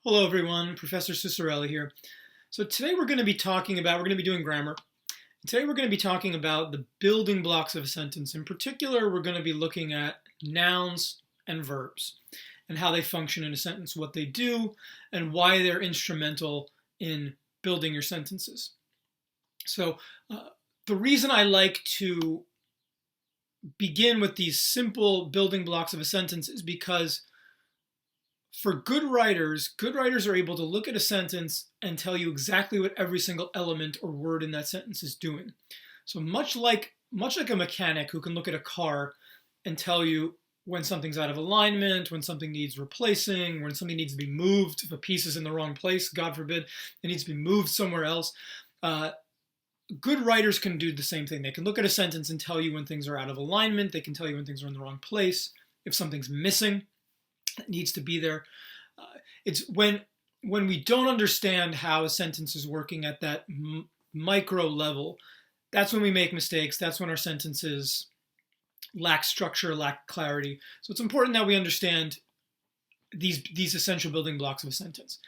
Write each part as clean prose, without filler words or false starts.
Hello everyone, Professor Cicerelli here. So today we're going to be doing grammar. Today we're going to be talking about the building blocks of a sentence. In particular, we're going to be looking at nouns and verbs and how they function in a sentence, what they do, and why they're instrumental in building your sentences. So the reason I like to begin with these simple building blocks of a sentence is because for good writers are able to look at a sentence and tell you exactly what every single element or word in that sentence is doing. So much like a mechanic who can look at a car and tell you when something's out of alignment, when something needs replacing, when something needs to be moved, if a piece is in the wrong place, God forbid, it needs to be moved somewhere else. Good writers can do the same thing. They can look at a sentence and tell you when things are out of alignment. They can tell you when things are in the wrong place, if something's missing. It needs to be there. It's when we don't understand how a sentence is working at that micro level, that's when we make mistakes. That's when our sentences lack structure, lack clarity. So it's important that we understand these essential building blocks of a sentence.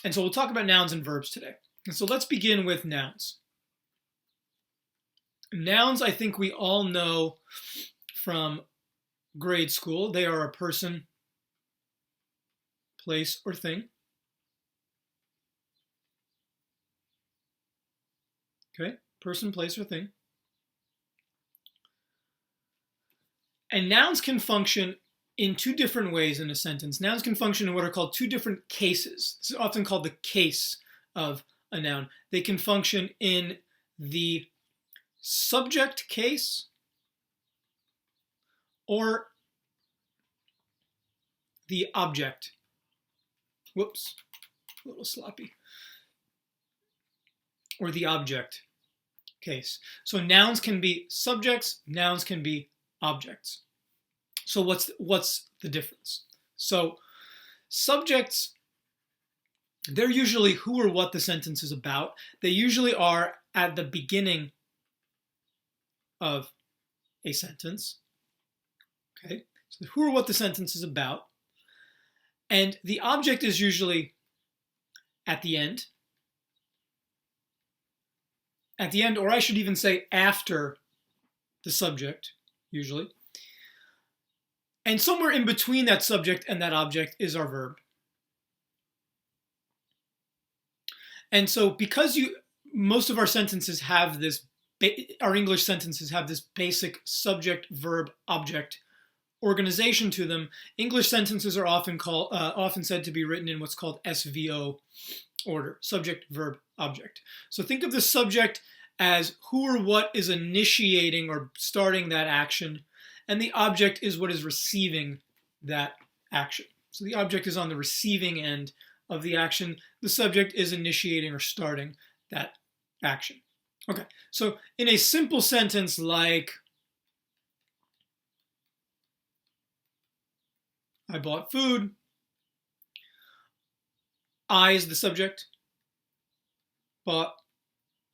And so we'll talk about nouns and verbs today. And so let's begin with nouns. Nouns, I think we all know from grade school. They are a person, place, or thing. Okay, person, place, or thing. And nouns can function in two different ways in a sentence. Nouns can function in what are called two different cases. This is often called the case of a noun. They can function in the subject case or the object. Whoops, a little sloppy. Or the object case. So nouns can be subjects, nouns can be objects. So what's the difference? So subjects, they're usually who or what the sentence is about. They usually are at the beginning of a sentence. Okay, so who or what the sentence is about. And the object is usually at the end. At the end, or I should even say after the subject, usually. And somewhere in between that subject and that object is our verb. And so because most of our sentences have this, our English sentences have this basic subject, verb, object organization to them, English sentences are often said to be written in what's called SVO order, subject, verb, object. So think of the subject as who or what is initiating or starting that action, and the object is what is receiving that action. So the object is on the receiving end of the action. The subject is initiating or starting that action. Okay, so in a simple sentence like, I bought food. I is the subject. Bought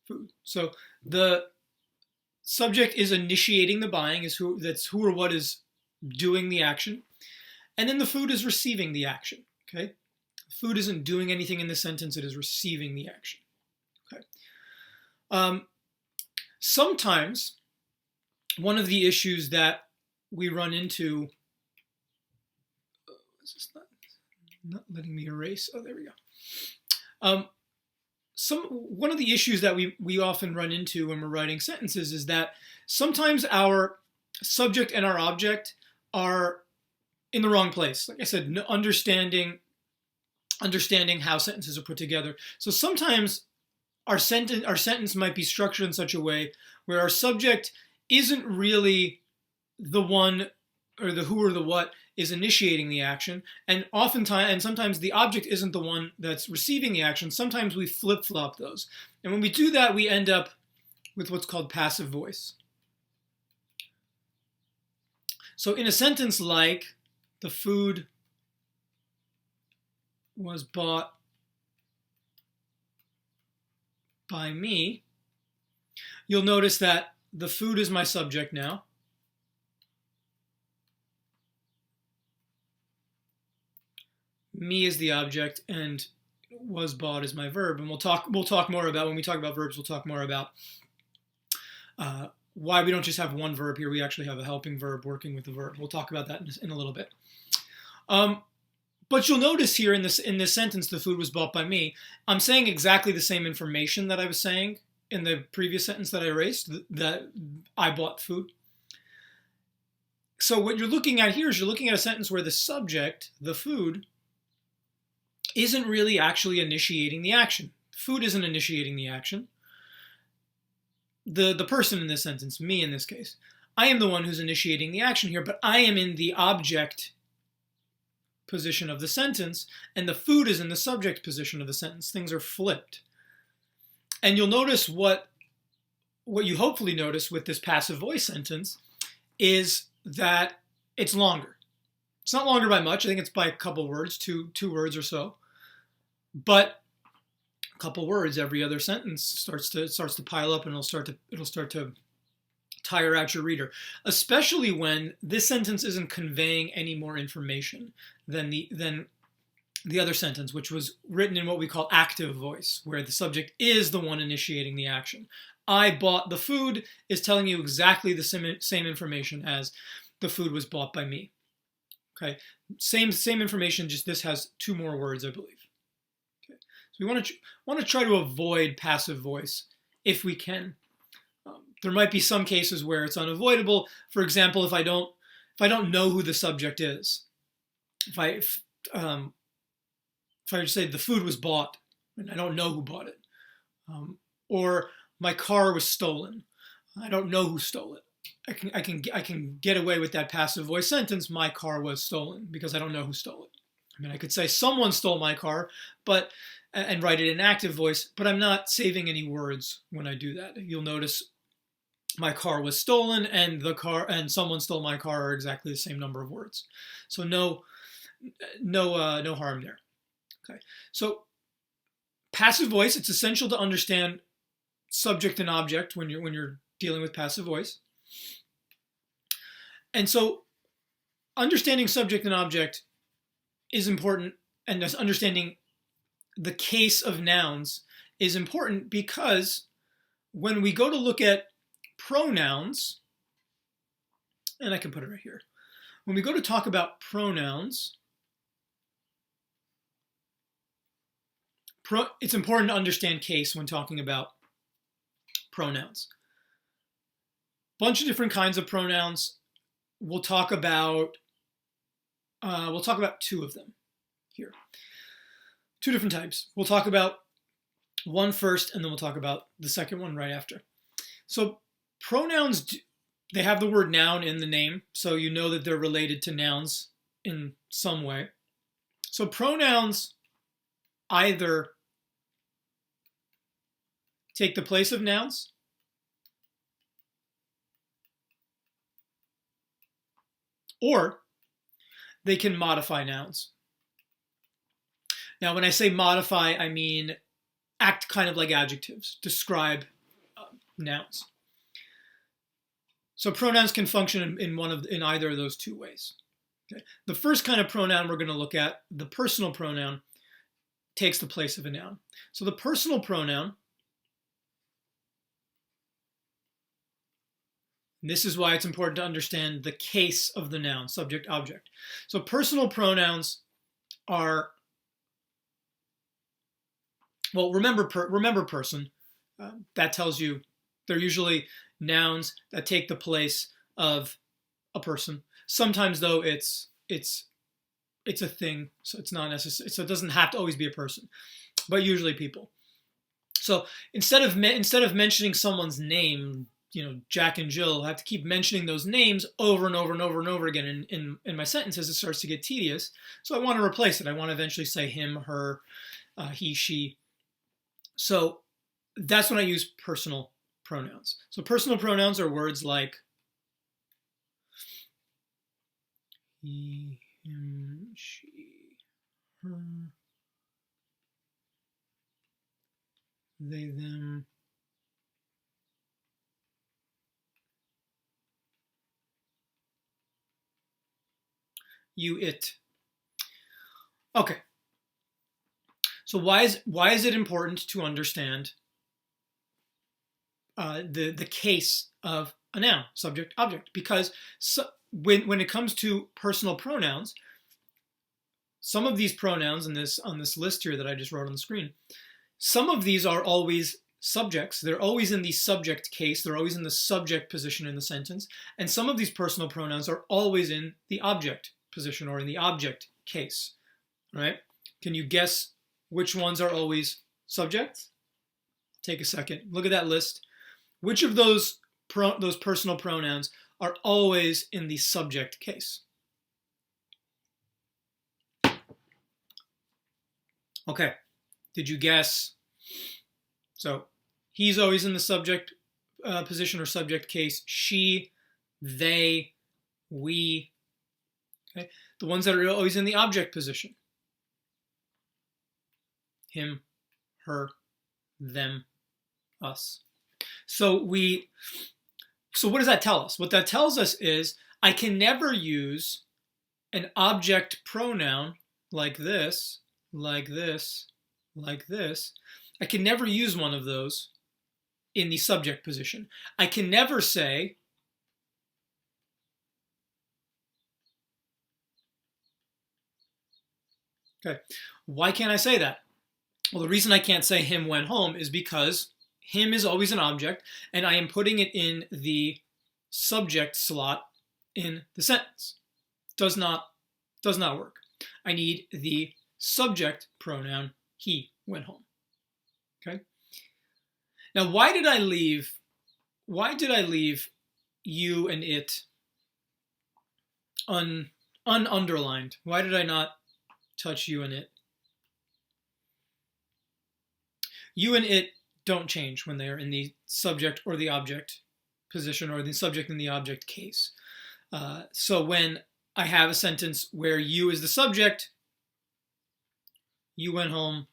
food. So the subject is initiating the buying, that's who or what is doing the action. And then the food is receiving the action. Okay? Food isn't doing anything in the sentence, it is receiving the action. Okay. Sometimes one of the issues that we run into, it's not letting me erase. Oh, there we go. One of the issues that we often run into when we're writing sentences is that sometimes our subject and our object are in the wrong place. Like I said, understanding how sentences are put together. So sometimes our sentence might be structured in such a way where our subject isn't really the one or the who or the what is initiating the action, and sometimes the object isn't the one that's receiving the action. Sometimes we flip-flop those. And when we do that, we end up with what's called passive voice. So in a sentence like, the food was bought by me, you'll notice that the food is my subject now. me is the object, and was bought is my verb. And we'll talk more about, when we talk about verbs, we'll talk more about why we don't just have one verb here. We actually have a helping verb working with the verb. We'll talk about that in a little bit. But you'll notice here in this sentence, the food was bought by me, I'm saying exactly the same information that I was saying in the previous sentence that I erased, that I bought food. So what you're looking at here is you're looking at a sentence where the subject, the food, isn't really actually initiating the action. Food isn't initiating the action. The person in this sentence, me in this case, I am the one who's initiating the action here, but I am in the object position of the sentence, and the food is in the subject position of the sentence. Things are flipped. And you'll notice what you hopefully notice with this passive voice sentence is that it's longer. It's not longer by much. I think it's by a couple words, two words or so. But a couple words every other sentence starts to pile up, and it'll start to tire out your reader, especially when this sentence isn't conveying any more information than the other sentence, which was written in what we call active voice, where the subject is the one initiating the action. I bought the food is telling you exactly the same information as the food was bought by me. Okay, same information, just this has two more words, I believe. Okay, so we want to try to avoid passive voice if we can. There might be some cases where it's unavoidable. For example, if I don't know who the subject is, if I just say the food was bought and I don't know who bought it, or my car was stolen, I don't know who stole it. I can get away with that passive voice sentence. My car was stolen because I don't know who stole it. I mean, I could say someone stole my car, and write it in active voice, but I'm not saving any words when I do that. You'll notice my car was stolen and the car and someone stole my car are exactly the same number of words. So no harm there. Okay. So passive voice, it's essential to understand subject and object when you're dealing with passive voice. And so understanding subject and object is important, and thus understanding the case of nouns is important, because when we go to look at pronouns, and I can put it right here. When we go to talk about pronouns, it's important to understand case when talking about pronouns. Bunch of different kinds of pronouns. We'll talk about two of them here. Two different types. We'll talk about one first, and then we'll talk about the second one right after. So pronouns, they have the word noun in the name, so you know that they're related to nouns in some way. So pronouns either take the place of nouns, or they can modify nouns. Now, when I say modify, I mean act kind of like adjectives, describe nouns. So pronouns can function in either of those two ways. Okay. The first kind of pronoun we're going to look at, the personal pronoun, takes the place of a noun. So the personal pronoun, and this is why it's important to understand the case of the noun, subject, object. So personal pronouns are, well, remember person. That tells you they're usually nouns that take the place of a person. Sometimes, though, it's a thing, so it's not necessary. So it doesn't have to always be a person, but usually people. So instead of mentioning someone's name, Jack and Jill, I have to keep mentioning those names over and over and over and over again in my sentences. It starts to get tedious. So I want to replace it. I want to eventually say him, her, he, she. So that's when I use personal pronouns. So personal pronouns are words like he, him, she, her, they, them, you, it. Okay, So why is it important to understand the case of a noun, subject, object? Because when it comes to personal pronouns, some of these pronouns on this list here that I just wrote on the screen, some of these are always subjects. They're always in the subject case. They're always in the subject position in the sentence. And some of these personal pronouns are always in the object position or in the object case. All right? Can you guess which ones are always subjects? Take a second. Look at that list. Which of those personal pronouns are always in the subject case? Okay. Did you guess? So he's always in the subject position or subject case. She, they, we. Okay. The ones that are always in the object position. Him, her, them, us. So what does that tell us? What that tells us is I can never use an object pronoun like this, like this, like this. I can never use one of those in the subject position. I can never say okay, why can't I say that? Well, the reason I can't say him went home is because him is always an object, and I am putting it in the subject slot in the sentence. Does not work. I need the subject pronoun he went home. Okay. Now, why did I leave you and it ununderlined? Why did I not touch you and it? You and it don't change when they are in the subject or the object position or the subject and the object case. So when I have a sentence where you is the subject, you went home,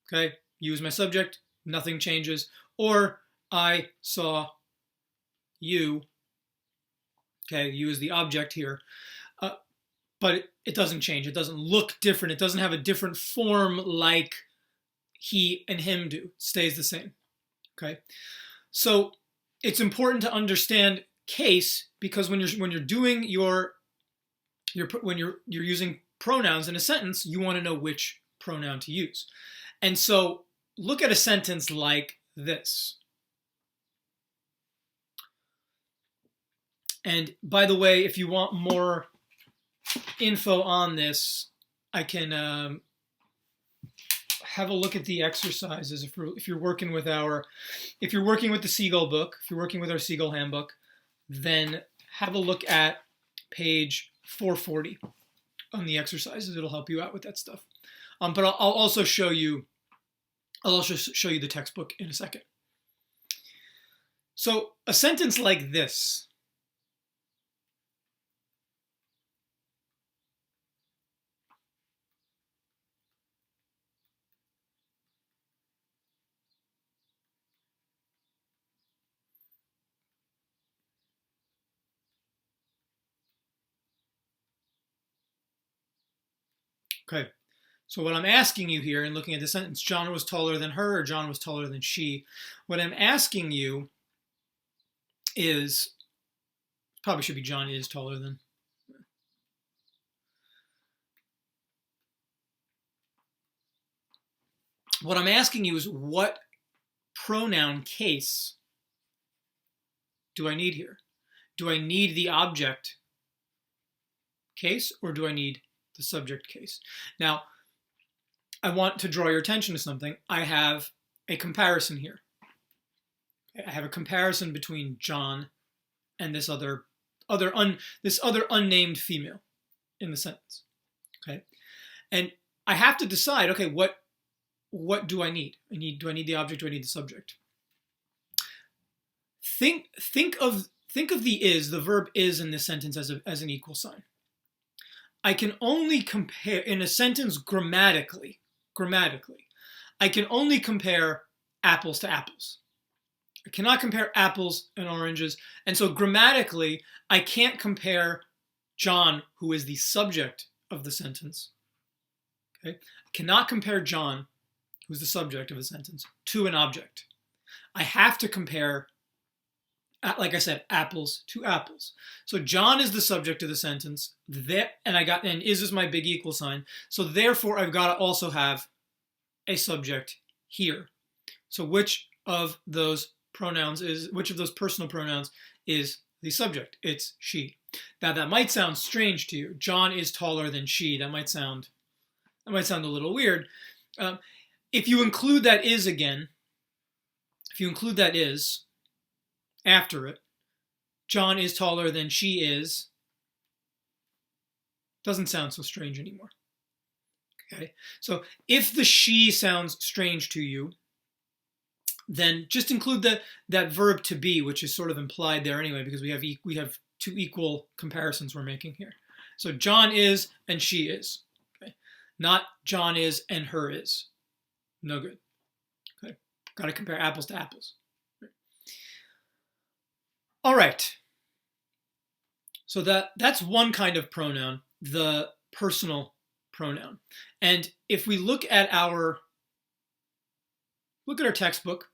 okay, you is my subject, nothing changes. Or I saw you, okay, you is the object here, but it doesn't change. It doesn't look different. It doesn't have a different form like he and him do. It stays the same, okay? So it's important to understand case because when you're doing when you're using pronouns in a sentence, you want to know which pronoun to use. And so look at a sentence like this. And by the way, if you want more info on this, I can have a look at the exercises. If you're working with the Seagull book, if you're working with our Seagull handbook, then have a look at page 440 on the exercises. It'll help you out with that stuff. But I'll also show you the textbook in a second. So a sentence like this. Okay, so what I'm asking you here, and looking at the sentence, John was taller than her, or John was taller than she. What I'm asking you is, probably should be John is taller than. What I'm asking you is what pronoun case do I need here? Do I need the object case, or do I need the subject case? Now, I want to draw your attention to something. I have a comparison here. I have a comparison between John and this other unnamed female in the sentence. Okay, and I have to decide. Okay, what do I need? Do I need the object? Do I need the subject? Think of the is, the verb is in this sentence as an equal sign. I can only compare, in a sentence grammatically, I can only compare apples to apples. I cannot compare apples and oranges. And so grammatically, I can't compare John, who is the subject of the sentence, Okay? I cannot compare John, who's the subject of the sentence, to an object. I have to compare, like I said, apples to apples. So John is the subject of the sentence, and is my big equal sign. So therefore, I've got to also have a subject here. So which of those personal pronouns is the subject? It's she. Now that might sound strange to you. John is taller than she. That might sound a little weird. If you include that is again, if you include that is after it, John is taller than she is, doesn't sound so strange anymore. Okay, so if the she sounds strange to you, then just include that verb to be, which is sort of implied there anyway, because we have two equal comparisons we're making here. So John is and she is. Okay, not John is and her is. No good. Okay, got to compare apples to apples. All right. So that's one kind of pronoun, the personal pronoun. And if we look at our textbook,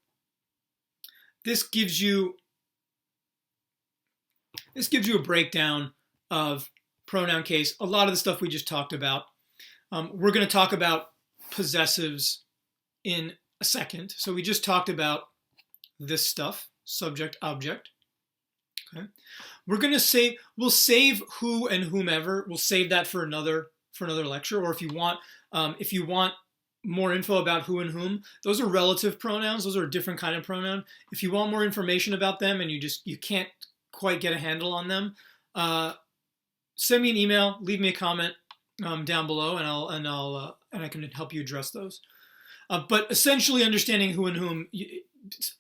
this gives you a breakdown of pronoun case. A lot of the stuff we just talked about. We're going to talk about possessives in a second. So we just talked about this stuff, subject, object. Okay. We're going to we'll save who and whomever. We'll save that for another lecture. Or if you want more info about who and whom, those are relative pronouns. Those are a different kind of pronoun. If you want more information about them and you can't quite get a handle on them, send me an email, leave me a comment down below, and I can help you address those. But essentially, understanding who and whom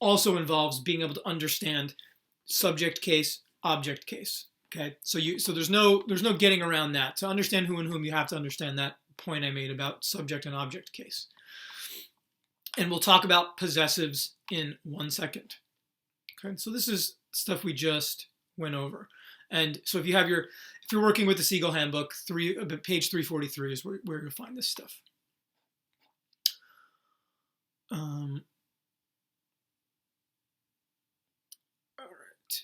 also involves being able to understand subject case, object case. Okay, so there's no getting around that. To understand who and whom, you have to understand that point I made about subject and object case. And we'll talk about possessives in 1 second. Okay, so this is stuff we just went over. And so if you're working with the Seagull Handbook, page 343 is where you'll find this stuff. All right.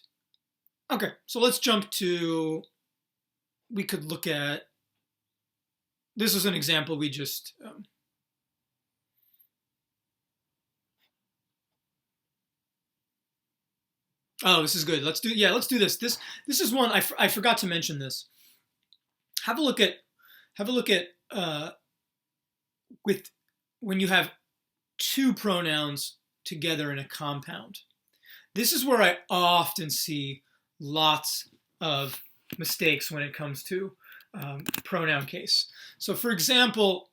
Okay, so let's jump to. We could look at. This is an example we just. Oh, this is good. Let's do this. This is one I forgot to mention this. Have a look at with when you have two pronouns together in a compound. This is where I often see lots of mistakes when it comes to pronoun case. So for example,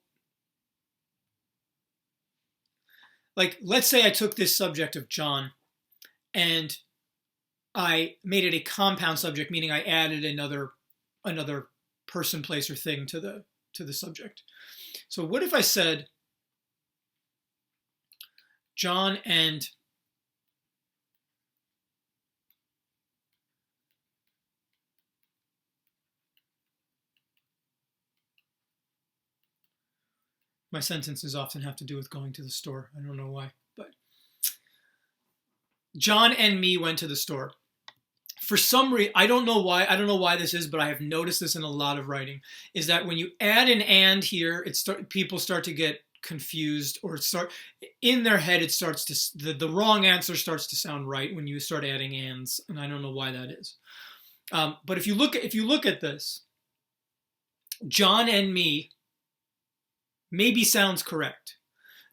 like let's say I took this subject of John and I made it a compound subject, meaning I added another person, place, or thing to the subject. So what if I said John and my sentences often have to do with going to the store. I don't know why, but John and me went to the store. For some reason, I don't know why this is, but I have noticed this in a lot of writing, is that when you add an and here, people start to get confused, or in their head it starts to the wrong answer starts to sound right when you start adding ands, and I don't know why that is. But if you look at this, John and me maybe sounds correct,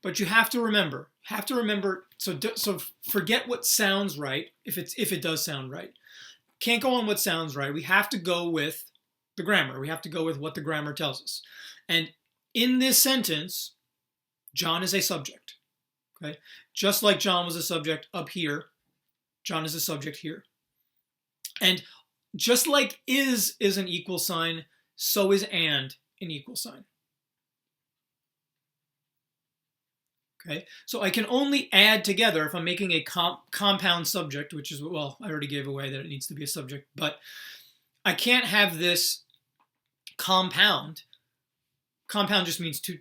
but you have to remember. So forget what sounds right if it does sound right. Can't go on what sounds right. We have to go with the grammar. We have to go with what the grammar tells us. And in this sentence, John is a subject. Okay? Just like John was a subject up here, John is a subject here. And just like is an equal sign, so is and an equal sign. Okay, so I can only add together if I'm making a compound subject, which is, well, I already gave away that it needs to be a subject, but I can't have this compound compound just means two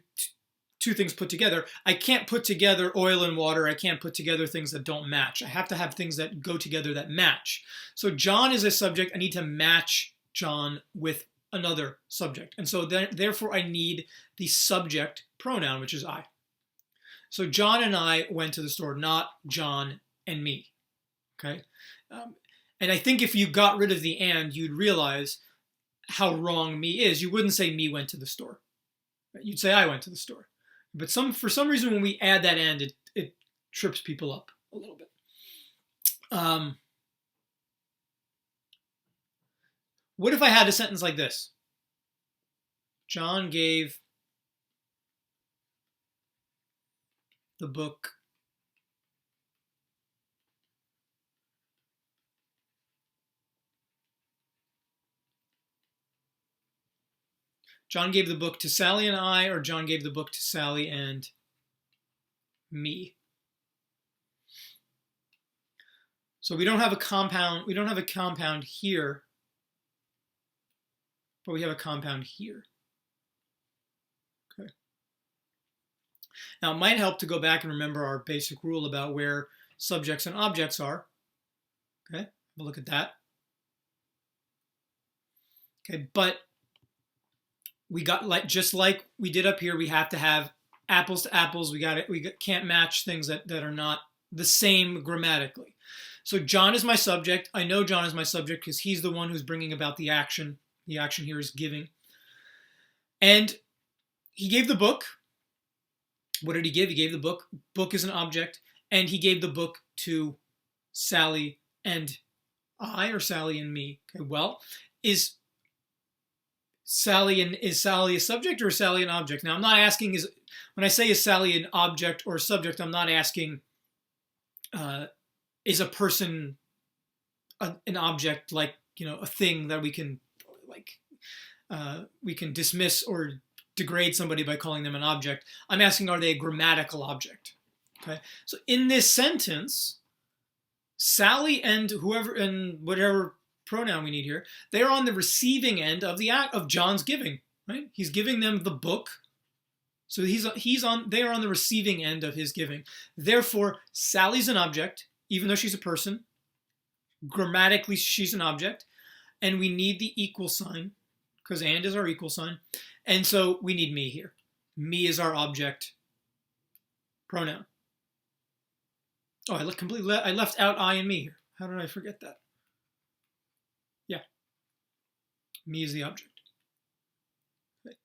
things put together. I can't put together oil and water. I can't put together things that don't match. I have to have things that go together that match. So John is a subject. I need to match John with another subject. And so therefore I need the subject pronoun, which is I. So John and I went to the store, not John and me. Okay? And I think if you got rid of the and, you'd realize how wrong me is. You wouldn't say me went to the store. You'd say I went to the store. But for some reason, when we add that and, it trips people up a little bit. What if I had a sentence like this? John gave the book to Sally and I, or John gave the book to Sally and me. So we don't have a compound. We don't have a compound here, but we have a compound here. Okay. Now it might help to go back and remember our basic rule about where subjects and objects are. Okay, we'll look at that. Okay, but we got just like we did up here, we have to have apples to apples. We can't match things that are not the same grammatically. So John is my subject. I know John is my subject because he's the one who's bringing about the action. The action here is giving. And he gave the book. What did he give? He gave the book. Book is an object. And he gave the book to Sally and I, or Sally and me. Okay, well, is Sally a subject or is Sally an object? Now, I'm not asking, when I say is Sally an object or a subject, I'm not asking, is a person an object, like, a thing that we can dismiss or degrade somebody by calling them an object. I'm asking, are they a grammatical object? Okay. So in this sentence, Sally and whoever and whatever pronoun we need here, they're on the receiving end of the act of John's giving, right? He's giving them the book. So they are on the receiving end of his giving. Therefore, Sally's an object, even though she's a person. Grammatically, she's an object. And we need the equal sign, because and is our equal sign. And so we need me here. Me is our object pronoun. Oh, I left out I and me here. How did I forget that? Yeah. Me is the object. Okay.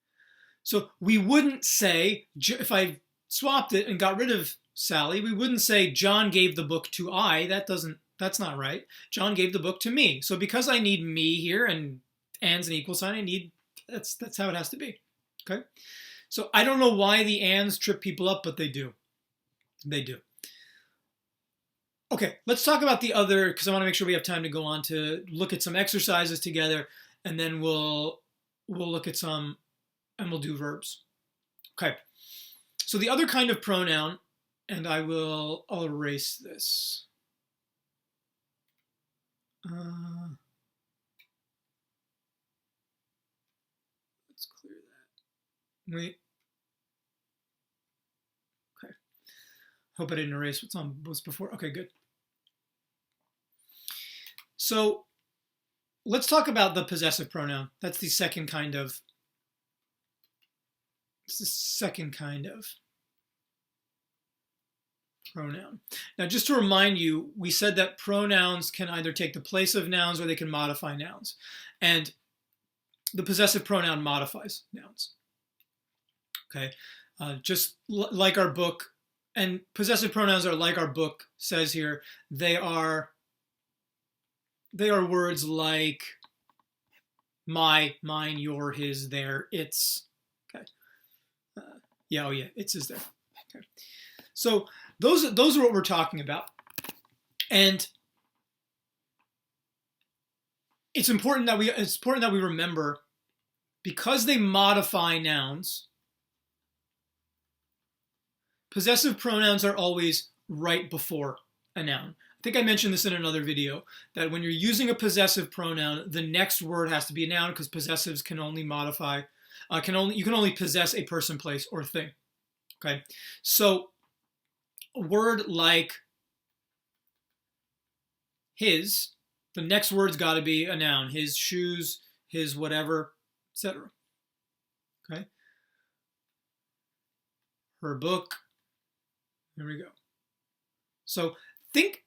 So we wouldn't say, if I swapped it and got rid of Sally, we wouldn't say John gave the book to I. That's not right. John gave the book to me. So because I need me here and and's an equal sign, that's how it has to be. Okay? So I don't know why the ands trip people up, but they do. They do. Okay, let's talk about the other, because I want to make sure we have time to go on to look at some exercises together, and then we'll look at some, and we'll do verbs. Okay, so the other kind of pronoun, and I'll erase this. Let's clear that. Wait. Okay. Hope I didn't erase what's before. Okay, good. So let's talk about the possessive pronoun. That's the second kind of. It's the second kind of pronoun. Now, just to remind you, we said that pronouns can either take the place of nouns or they can modify nouns. And the possessive pronoun modifies nouns. Okay, just like our book, and possessive pronouns are like our book says here. They are words like my, mine, your, his, their, its. Okay. Yeah, oh yeah, its is there. Okay. So those are what we're talking about. And it's important that we remember, because they modify nouns, possessive pronouns are always right before a noun. I think I mentioned this in another video, that when you're using a possessive pronoun, the next word has to be a noun, because possessives can only modify You can only possess a person, place, or thing. Okay, so a word like his, the next word's got to be a noun. His shoes, his whatever, etc. Okay. Her book. There we go. So think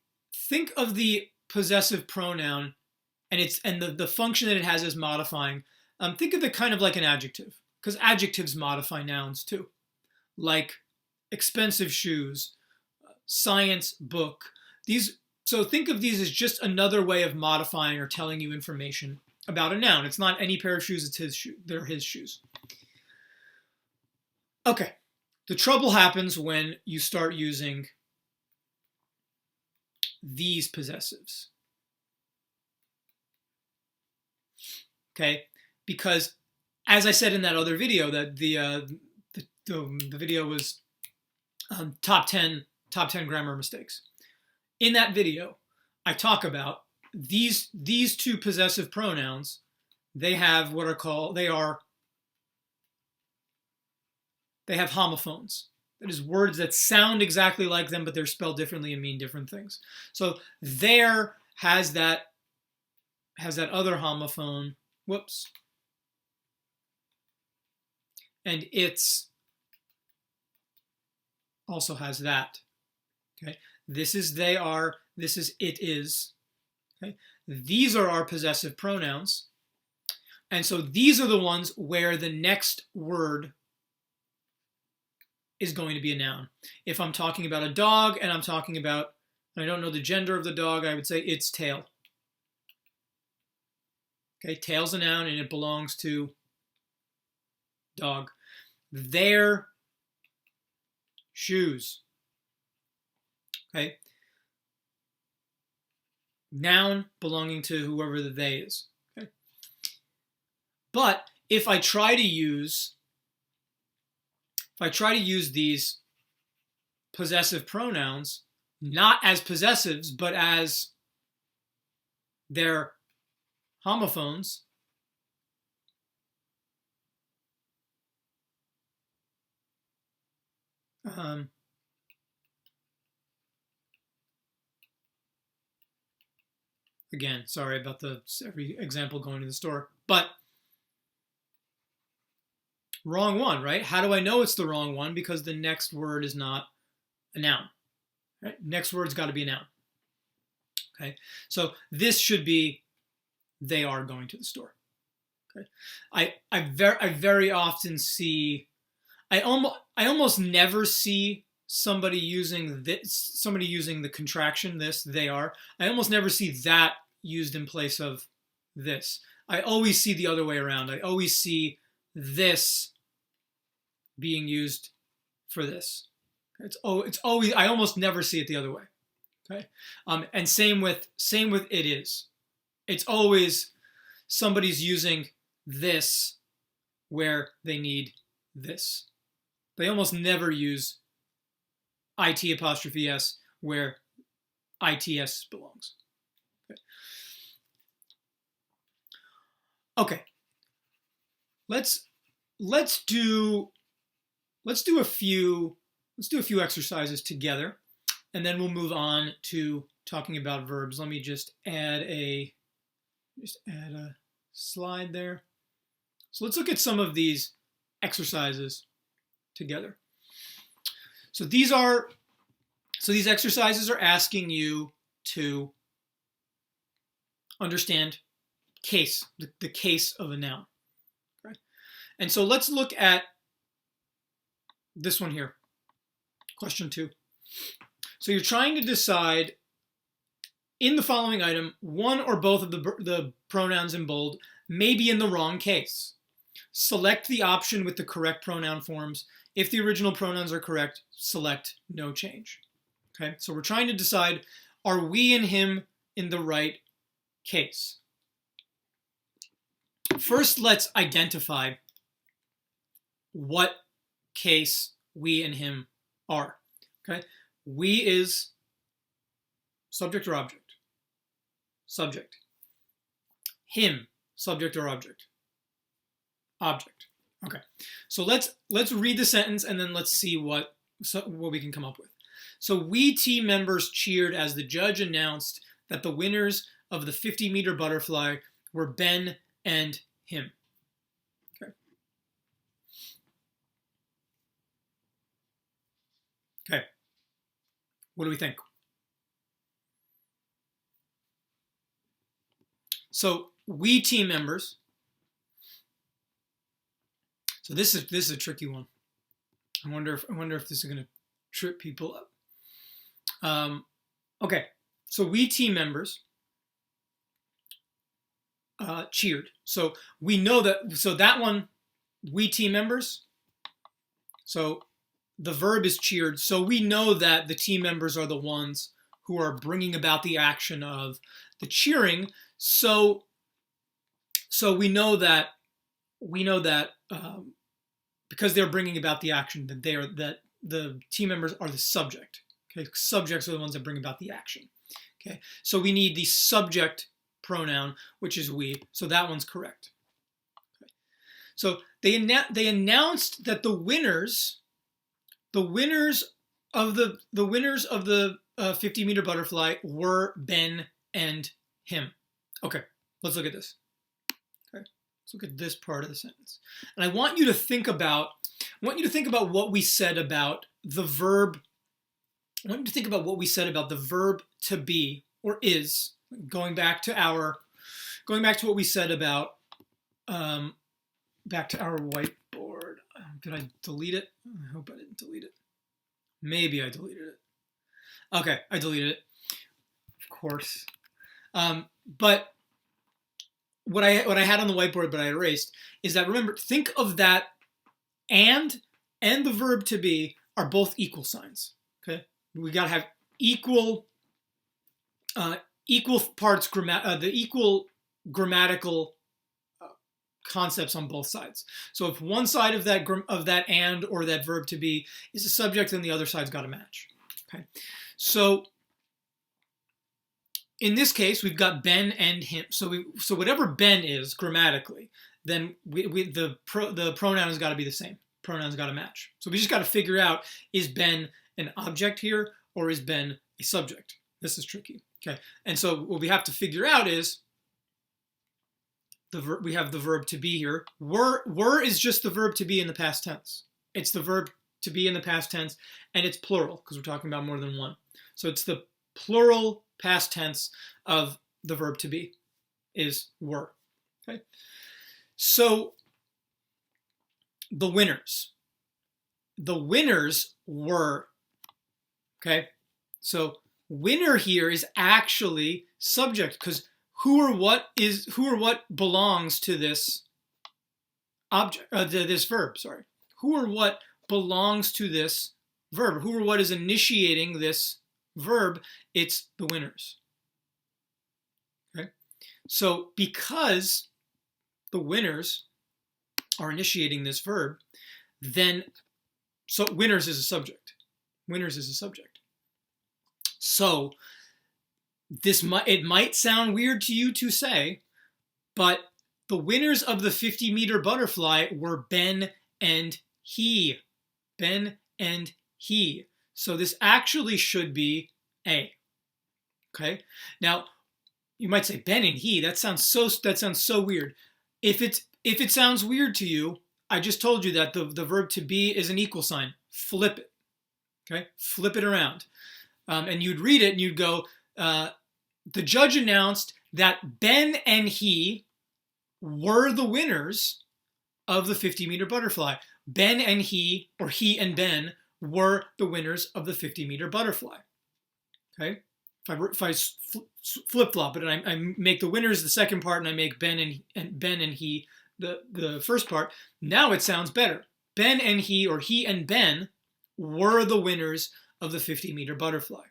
of the possessive pronoun and the function that it has is modifying. Think of it kind of like an adjective, because adjectives modify nouns too, like expensive shoes, science book. So think of these as just another way of modifying or telling you information about a noun. It's not any pair of shoes, it's his shoe. They're his shoes. Okay, the trouble happens when you start using these possessives. Okay, because as I said in that other video, that the video was top 10 grammar mistakes. In that video, I talk about these two possessive pronouns. They have what are called they have homophones. That is, words that sound exactly like them, but they're spelled differently and mean different things. So there has that other homophone. Whoops. And it's also has that. Okay. This is they are. This is it is. Okay. These are our possessive pronouns. And so these are the ones where the next word is going to be a noun. If I'm talking about a dog and I'm talking about, I don't know the gender of the dog, I would say its tail. Okay, tail's a noun and it belongs to dog. Their shoes. Okay. Noun belonging to whoever the they is. Okay. But if I try to use these possessive pronouns not as possessives but as their homophones, again, sorry about every example going to the store, but wrong one, right? How do I know it's the wrong one? Because the next word is not a noun. Right? Next word's got to be a noun. Okay, so this should be they are going to the store. Okay, I very often see, I almost never see somebody using the contraction this they are. I almost never see that used in place of this. I always see the other way around. I always see this being used for this. It's always, I almost never see it the other way. Okay, and same with it is. It's always somebody's using this where they need this. They almost never use it apostrophe s where its belongs. Okay. Let's do a few exercises together, and then we'll move on to talking about verbs. Let me just add a slide there. So let's look at some of these exercises together. So these exercises are asking you to understand case, the case of a noun. Okay? And so let's look at this one here, question 2. So you're trying to decide in the following item, one or both of the pronouns in bold may be in the wrong case. Select the option with the correct pronoun forms. If the original pronouns are correct, select no change. Okay, so we're trying to decide, are we and him in the right case? First, let's identify what case we and him are. Okay, we is subject or object? Subject. Him, subject or object? Object. Okay, so let's read the sentence and then let's see what we can come up with. So we team members cheered as the judge announced that the winners of the 50-meter butterfly were Ben and him. Okay. Okay. What do we think? So we team members. So this is a tricky one. I wonder if this is going to trip people up. Okay, so we team members cheered. So we know that. So that one, we team members. So the verb is cheered. So we know that the team members are the ones who are bringing about the action of the cheering. So we know that because they're bringing about the action, that the team members are the subject. Okay, subjects are the ones that bring about the action. Okay, so we need the subject pronoun, which is we. So that one's correct. Okay. So they announced that the winners of the 50-meter butterfly were Ben and him. Okay, let's look at this. Okay, let's look at this part of the sentence. And I want you to think about what we said about the verb. I want you to think about what we said about the verb to be or is. Going back to what we said about back to our whiteboard. Did I delete it? I hope I didn't delete it. Maybe I deleted it. Okay, I deleted it. Of course. But what I had on the whiteboard but I erased is that, remember, think of that and the verb to be are both equal signs. Okay? We got to have equal parts the equal grammatical concepts on both sides. So if one side of that and or that verb to be is a subject, then the other side's got to match. Okay, so in this case we've got Ben and him. So whatever Ben is grammatically, then the pronoun has got to be the same. Pronoun's got to match. So we just got to figure out, is Ben an object here or is Ben a subject? This is tricky. Okay, and so what we have to figure out is we have the verb to be here. Were is just the verb to be in the past tense. It's the verb to be in the past tense, and it's plural because we're talking about more than one. So it's the plural past tense of the verb to be is were. Okay, so the winners were. Okay, so winner here is actually subject because who or what belongs to this object, this verb, sorry. Who or what belongs to this verb? Who or what is initiating this verb? It's the winners. Okay? So because the winners are initiating this verb, then so winners is a subject. Winners is a subject. So it might sound weird to you to say, but the winners of the 50-meter butterfly were Ben and he. Ben and he. So this actually should be A. Okay? Now, you might say Ben and he. That sounds so weird. If it sounds weird to you, I just told you that the verb to be is an equal sign. Flip it. Okay? Flip it around. And you'd read it and you'd go, the judge announced that Ben and he were the winners of the 50-meter butterfly. Ben and he, or he and Ben, were the winners of the 50-meter butterfly. Okay? If I flip-flop it and I make the winners the second part and I make Ben and he the first part, now it sounds better. Ben and he, or he and Ben, were the winners of the 50-meter butterfly.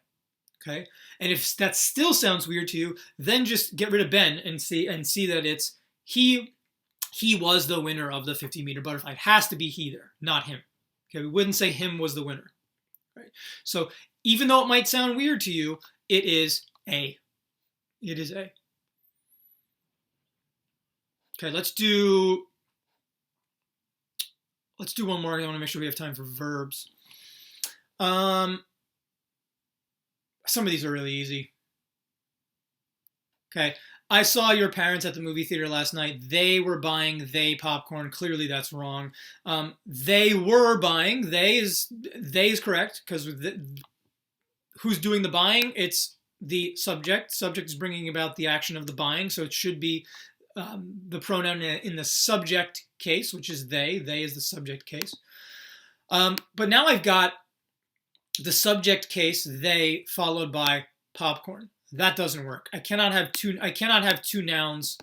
Okay? And if that still sounds weird to you, then just get rid of Ben and see that it's he was the winner of the 50-meter butterfly. It has to be he there, not him. Okay? We wouldn't say him was the winner. Right? So even though it might sound weird to you, it is A. It is A. Okay, let's do Let's do one more. I want to make sure we have time for verbs. Some of these are really easy. Okay. I saw your parents at the movie theater last night. They were buying popcorn. Clearly, that's wrong. They were buying. They is correct because who's doing the buying? It's the subject. Subject is bringing about the action of the buying, so it should be the pronoun in the subject case, which is they. They is the subject case. But now I've got the subject case, they, followed by popcorn. That doesn't work. I cannot have two nouns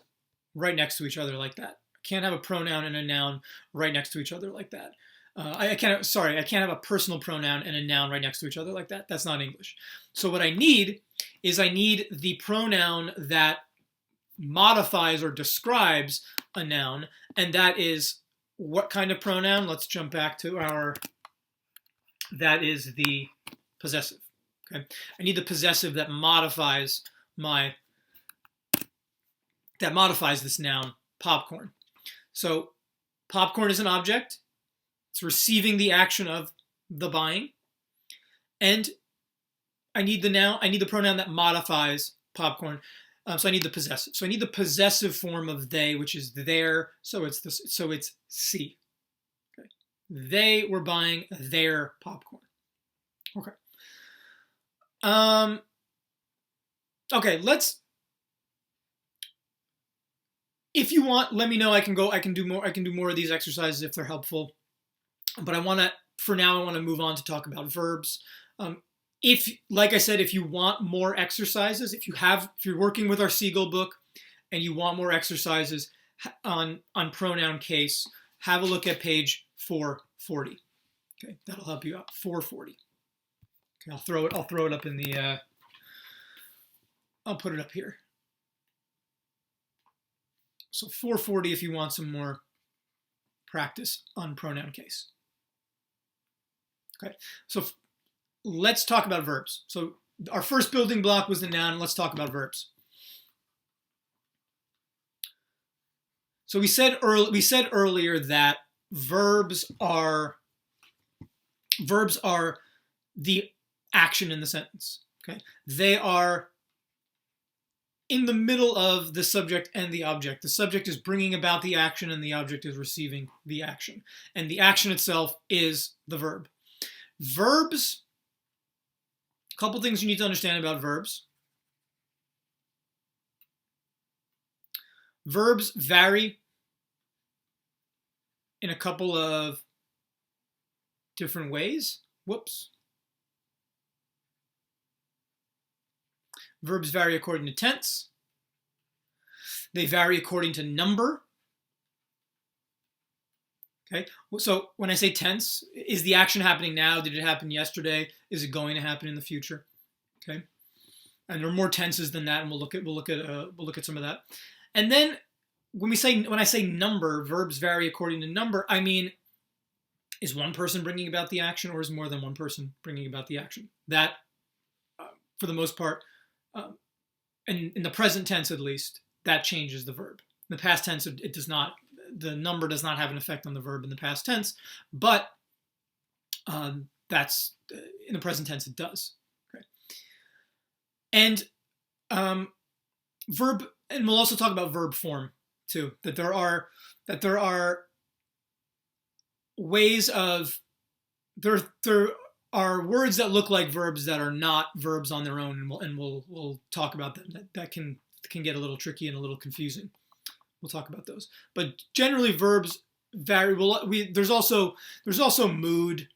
right next to each other like that. I can't have a pronoun and a noun right next to each other like that. I can't have a personal pronoun and a noun right next to each other like that. That's not English. So what I need is the pronoun that modifies or describes a noun, and that is what kind of pronoun? Let's jump back to that is the possessive. Okay, I need the possessive that modifies this noun, popcorn. So popcorn is an object. It's receiving the action of the buying. And I need the pronoun that modifies popcorn. So I need the possessive. So I need the possessive form of they, which is their. So it's C. Okay. They were buying their popcorn. Okay. Okay, if you want, let me know. I can do more of these exercises if they're helpful. But for now, I want to move on to talk about verbs. Like I said, if you want more exercises, if you're working with our Siegel book and you want more exercises on pronoun case, have a look at page 440. Okay, that'll help you out. 440. Okay, I'll throw it up in the. I'll put it up here. So 440 if you want some more practice on pronoun case. Okay, so let's talk about verbs. So our first building block was the noun. Let's talk about verbs. So we said earlier that verbs are the action in the sentence. Okay, they are in the middle of the subject and the object. The subject is bringing about the action and the object is receiving the action. And the action itself is the verb. Verbs, a couple things you need to understand about verbs. Verbs vary in a couple of different ways. Whoops. Verbs vary according to tense. They vary according to number. Okay, so when I say tense, is the action happening now? Did it happen yesterday? Is it going to happen in the future? Okay, and there are more tenses than that, and we'll look at some of that. And then when I say number, verbs vary according to number. I mean, is one person bringing about the action, or is more than one person bringing about the action? That, for the most part. And in the present tense, at least, that changes the verb. In the past tense, it does not. The number does not have an effect on the verb in the past tense, but that's in the present tense it does. Okay. And verb, and we'll also talk about verb form too. That there are ways of there are words that look like verbs that are not verbs on their own, and we'll talk about them. That can get a little tricky and a little confusing. We'll talk about those. But generally, verbs vary. There's also mood,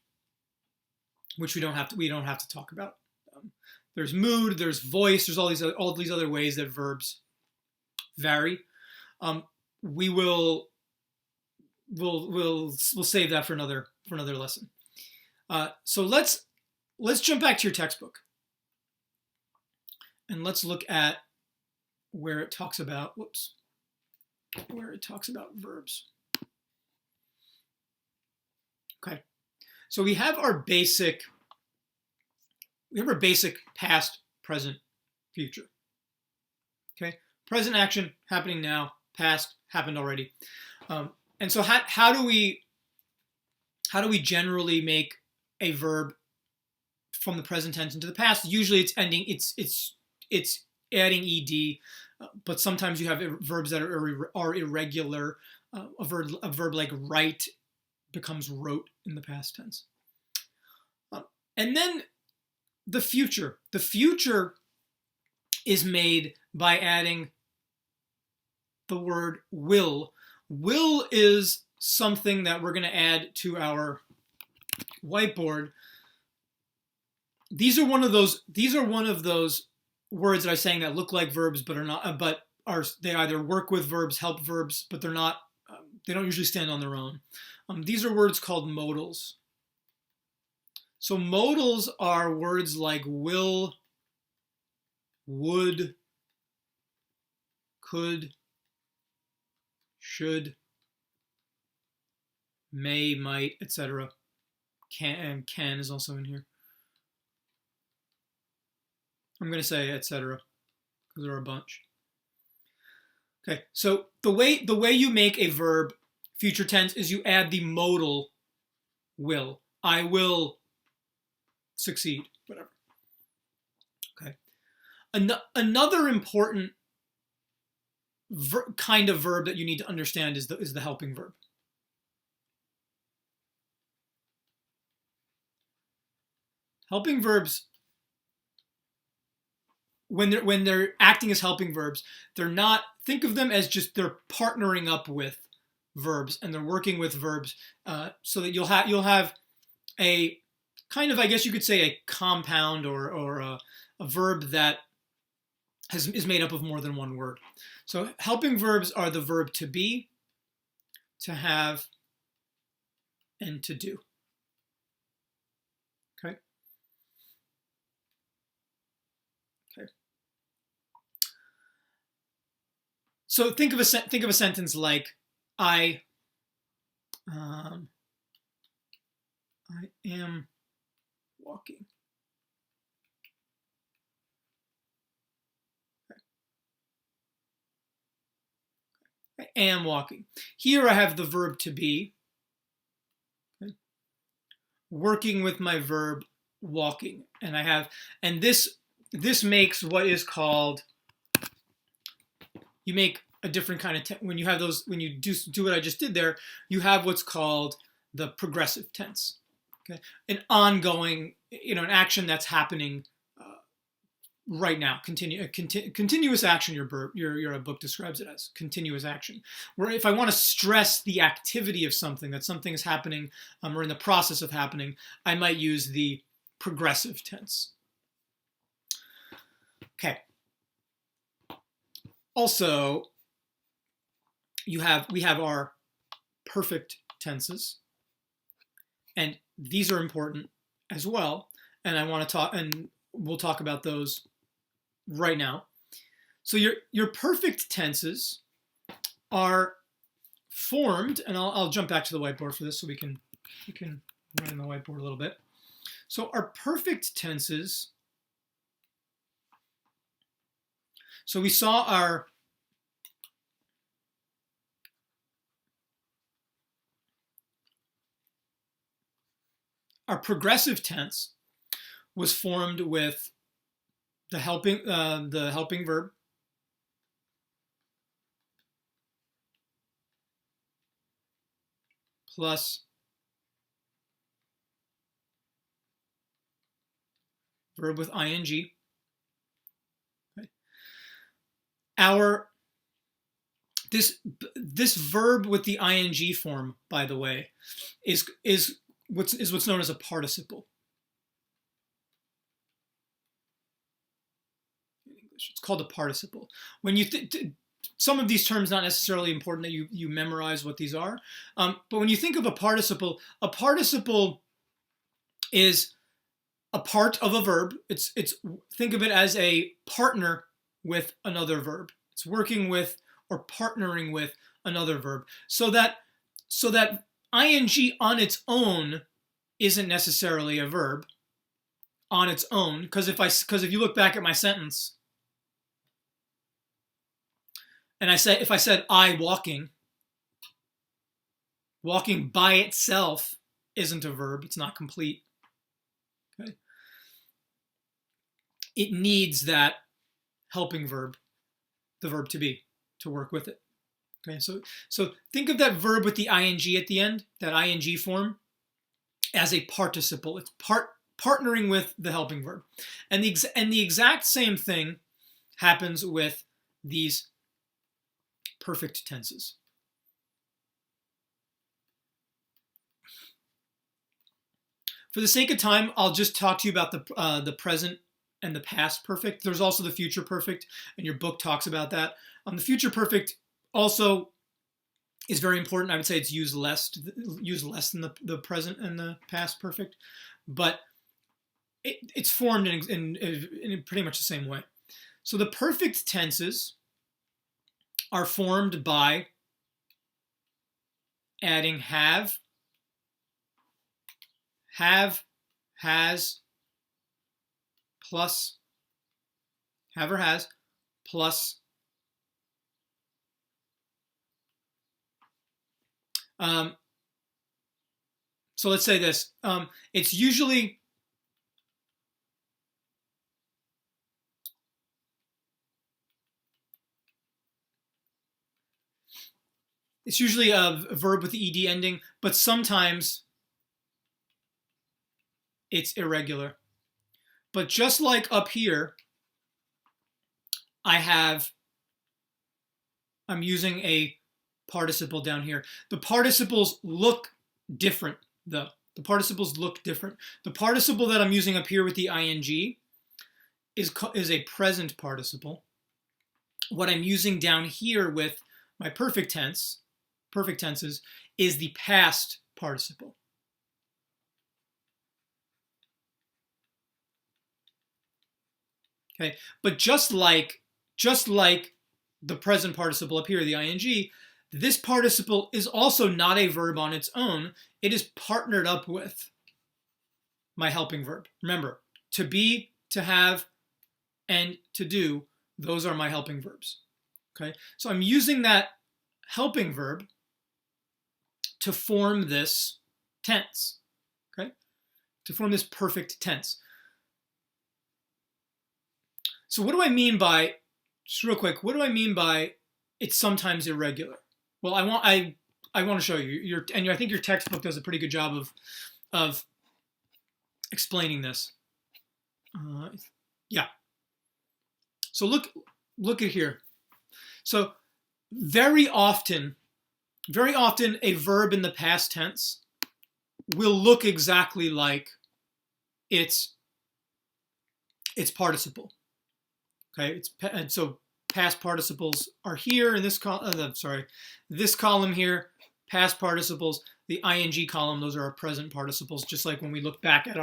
which we don't have to talk about. There's mood. There's voice. There's all these other ways that verbs vary. We'll save that for another lesson. So let's jump back to your textbook and let's look at where it talks about verbs. Okay, so we have our basic past, present, future. Okay, present action happening now, past happened already, and so how do we how do we generally make a verb from the present tense into the past? Usually it's ending, it's adding ed, but sometimes you have verbs that are irregular. A verb like write becomes wrote in the past tense. And then the future. The future is made by adding the word will. Will is something that we're going to add to our whiteboard. These are one of those words that I was saying that look like verbs but are not, but they either work with verbs, help verbs, but they're not. They don't usually stand on their own. These are words called modals. So modals are words like will, would, could, should, may, might, etc. Can is also in here. I'm going to say etc. because there are a bunch. Okay, so the way you make a verb future tense is you add the modal will. I will succeed, whatever. Okay. Another important kind of verb that you need to understand is the helping verb. Helping verbs, when they're acting as helping verbs, they're not, think of them as just they're partnering up with verbs and they're working with verbs, so that you'll have a kind of, I guess you could say, a compound or a verb that is made up of more than one word. So helping verbs are the verb to be, to have, and to do. Okay. Okay. So think of a sentence like I am walking. I am walking. Here I have the verb to be, okay, working with my verb walking, and this makes what is called, you make a different kind of when you have those, when you do what I just did there, you have what's called the progressive tense. Okay, an ongoing, an action that's happening right now, continuous action. Your book describes it as continuous action. Where if I want to stress the activity of something, that something is happening or in the process of happening, I might use the progressive tense. Okay. Also, we have our perfect tenses, and these are important as well. And I want to talk, and we'll talk about those right now. So your perfect tenses are formed, and I'll jump back to the whiteboard for this so we can write on the whiteboard a little bit. So our perfect tenses, so we saw our progressive tense was formed with the helping verb plus verb with ing. Okay. This verb with the ing form, by the way, is what's known as a participle. In English, it's called a participle. When you some of these terms, not necessarily important that you memorize what these are, but when you think of a participle is a part of a verb. It's think of it as a partner with another verb. It's working with or partnering with another verb. So that ing on its own isn't necessarily a verb on its own, because if you look back at my sentence and if I said I walking by itself isn't a verb. It's not complete. Okay. It needs that helping verb, the verb to be, to work with it. Okay, so think of that verb with the ing at the end, that ing form, as a participle. It's partnering with the helping verb. And the exact same thing happens with these perfect tenses. For the sake of time, I'll just talk to you about the present and the past perfect. There's also the future perfect, and your book talks about that. The future perfect also is very important. I would say it's used less than the present and the past perfect, but it's formed in pretty much the same way. So the perfect tenses are formed by adding have, has, plus, have or has, plus so let's say this. It's usually a verb with the ed ending, but sometimes it's irregular. But just like up here, I'm using a participle down here. The participles look different, though. The participles look different. The participle that I'm using up here with the ing is a present participle. What I'm using down here with my perfect tenses, is the past participle. Okay, but just like the present participle up here, the ing, this participle is also not a verb on its own. It is partnered up with my helping verb. Remember, to be, to have, and to do, those are my helping verbs. Okay, so I'm using that helping verb to form this tense. Okay, to form this perfect tense. So what do I mean by, just real quick, what do I mean by it's sometimes irregular? Well, I want to show you. I think your textbook does a pretty good job of explaining this. Yeah. So look at here. So very often a verb in the past tense will look exactly like its participle. Okay, and so past participles are here in this column. This column here, past participles. The ing column, those are our present participles. Just like when we look back at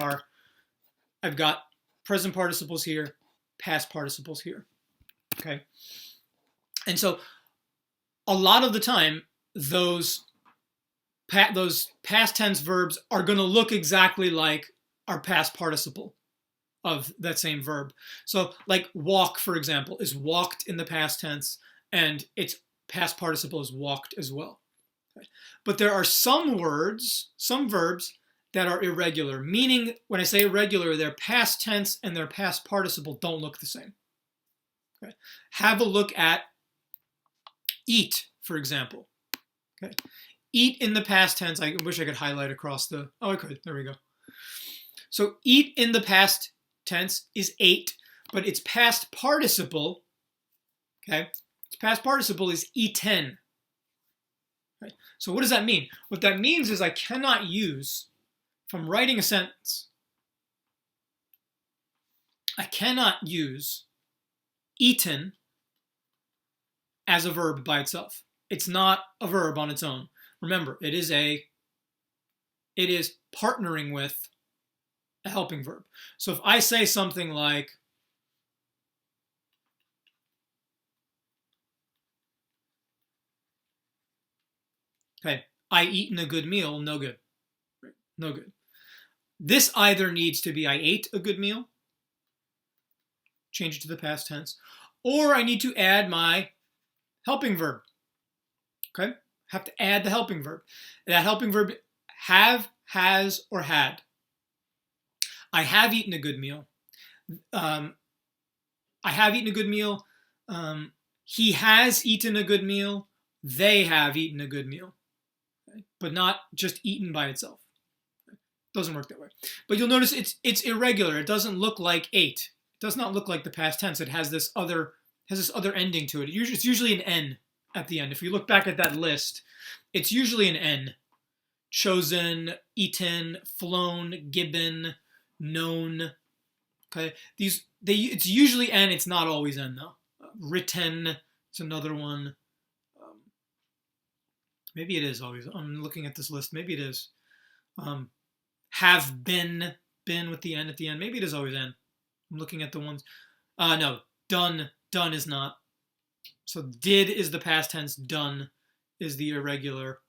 I've got present participles here, past participles here. Okay, and so a lot of the time, those past tense verbs are going to look exactly like our past participle of that same verb. So like walk, for example, is walked in the past tense, and its past participle is walked as well. Okay. But there are some verbs that are irregular, meaning when I say irregular, their past tense and their past participle don't look the same. Okay. Have a look at eat, for example. Okay. Eat in the past tense, I wish I could highlight across the, oh, I could, there we go. So eat in the past tense is ate, but its past participle, okay, its past participle is eaten. Right? So what does that mean? What that means is I cannot use, if I'm writing a sentence, I cannot use eaten as a verb by itself. It's not a verb on its own. Remember, it is partnering with a helping verb. So if I say something like, okay, I eaten a good meal, no good. Right? No good. This either needs to be I ate a good meal, change it to the past tense, or I need to add my helping verb. Okay? Have to add the helping verb. That helping verb, have, has, or had. I have eaten a good meal. I have eaten a good meal. He has eaten a good meal. They have eaten a good meal. Okay? But not just eaten by itself. Okay? Doesn't work that way. But you'll notice it's irregular. It doesn't look like ate. It does not look like the past tense. It has this other ending to it. It's usually an N at the end. If you look back at that list, it's usually an N. Chosen, eaten, flown, given, known. Okay, it's usually N. It's not always N though. Written is another one. Maybe it is always. I'm looking at this list. Maybe it is. Have been with the N at the end. Maybe it is always N. I'm looking at the ones. No, done is not. So did is the past tense. Done is the irregular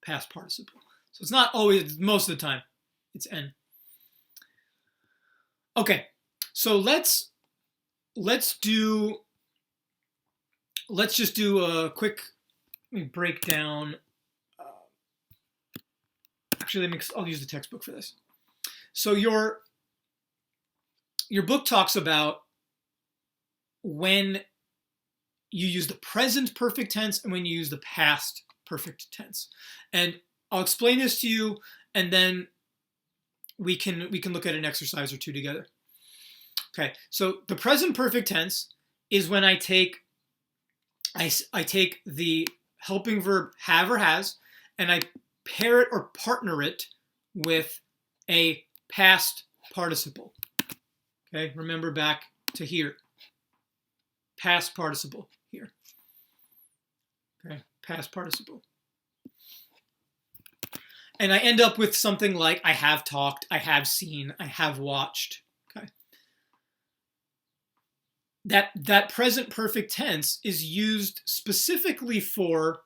past participle. So it's not always. Most of the time, it's N. Okay, so let's just do a quick. Let me break down. Actually, I'll use the textbook for this. So your book talks about when you use the present perfect tense and when you use the past perfect tense. And I'll explain this to you, and then we can look at an exercise or two together. Okay, so the present perfect tense is when I take the helping verb have or has, and I pair it or partner it with a past participle. Okay, remember back to here. Past participle here. Okay, past participle. And I end up with something like I have talked, I have seen, I have watched. Okay. That present perfect tense is used specifically for,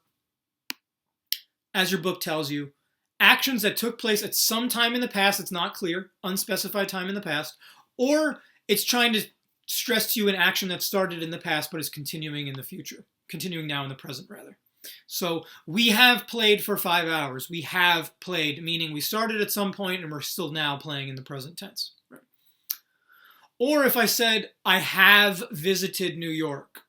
as your book tells you, actions that took place at some time in the past. It's not clear, unspecified time in the past, or it's trying to stress to you an action that started in the past but is continuing in the future, continuing now in the present rather. So we have played for 5 hours. We have played, meaning we started at some point and we're still now playing in the present tense. Right? Or if I said, I have visited New York,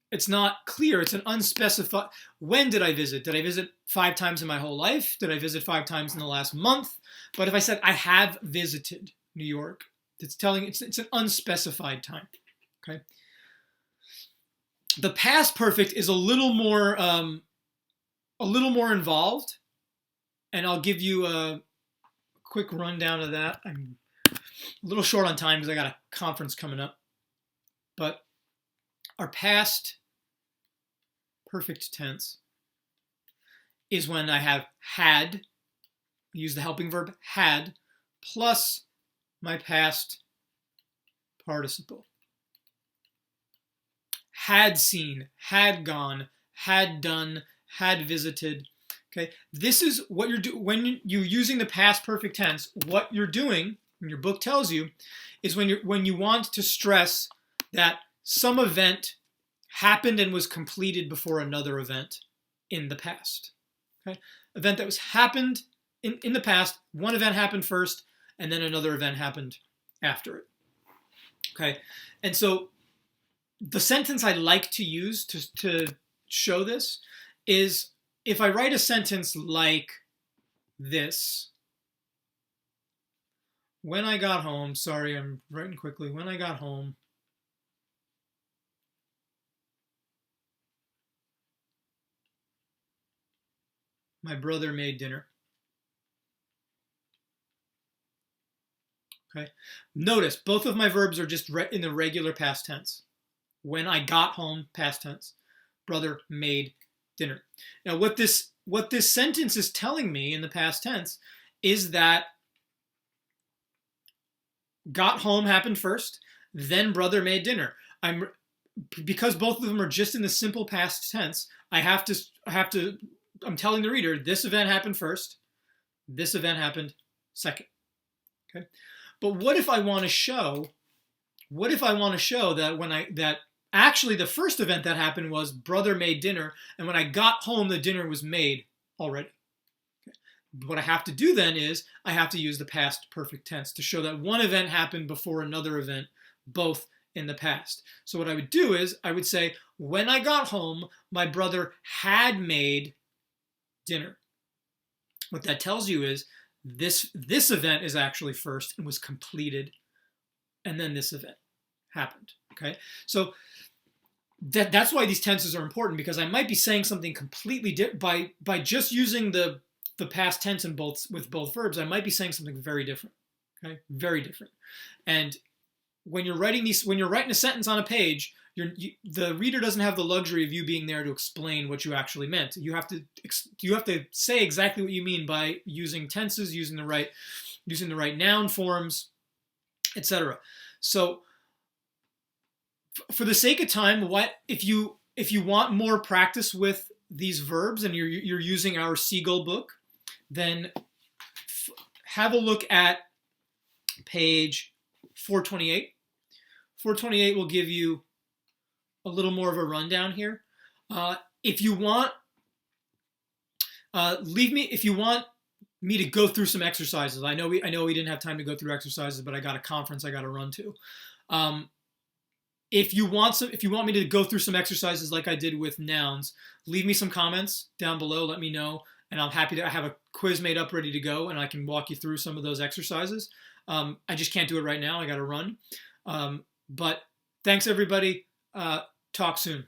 it's not clear. It's an unspecified. When did I visit? Did I visit 5 times in my whole life? Did I visit 5 times in the last month? But if I said, I have visited New York, it's telling it's an unspecified time. Okay. The past perfect is a little more involved, and I'll give you a quick rundown of that. I'm a little short on time because I got a conference coming up. But our past perfect tense is when I have had, use the helping verb had, plus my past participle. Had seen, had gone, had done, had visited. Okay, this is what you're doing when you're using the past perfect tense. What you're doing, and your book tells you, is when you want to stress that some event happened and was completed before another event in the past. Okay, event that was happened in the past. One event happened first, and then another event happened after it. Okay, and so the sentence I like to use to show this is if I write a sentence like this. When I got home, sorry, I'm writing quickly. When I got home, my brother made dinner. Okay. Notice both of my verbs are just in the regular past tense. When I got home, past tense. Brother made dinner. Now, what this sentence is telling me in the past tense is that got home happened first, then brother made dinner. Because both of them are just in the simple past tense, I'm telling the reader this event happened first, this event happened second. Okay? But what if I want to show that actually the first event that happened was brother made dinner, and when I got home the dinner was made already. Okay. what I have to do then is I have to use the past perfect tense to show that one event happened before another event, both in the past. So what I would do is I would say, when I got home, my brother had made dinner. What that tells you is this event is actually first and was completed, and then this event happened. Okay, so that's why these tenses are important, because I might be saying something completely different by just using the past tense in with both verbs. I might be saying something very different. Okay, very different. And when you're writing a sentence on a page, the reader doesn't have the luxury of you being there to explain what you actually meant. You have to say exactly what you mean by using tenses, using the right noun forms, etc. So, for the sake of time, if you want more practice with these verbs and you're using our Seagull book, then have a look at page 428. 428 will give you a little more of a rundown here. If you want, if you want me to go through some exercises. I know we didn't have time to go through exercises, but I got a conference I got to run to. If you want me to go through some exercises like I did with nouns, leave me some comments down below. Let me know, and I'm happy to have a quiz made up ready to go, and I can walk you through some of those exercises. I just can't do it right now. I got to run. But thanks, everybody. Talk soon.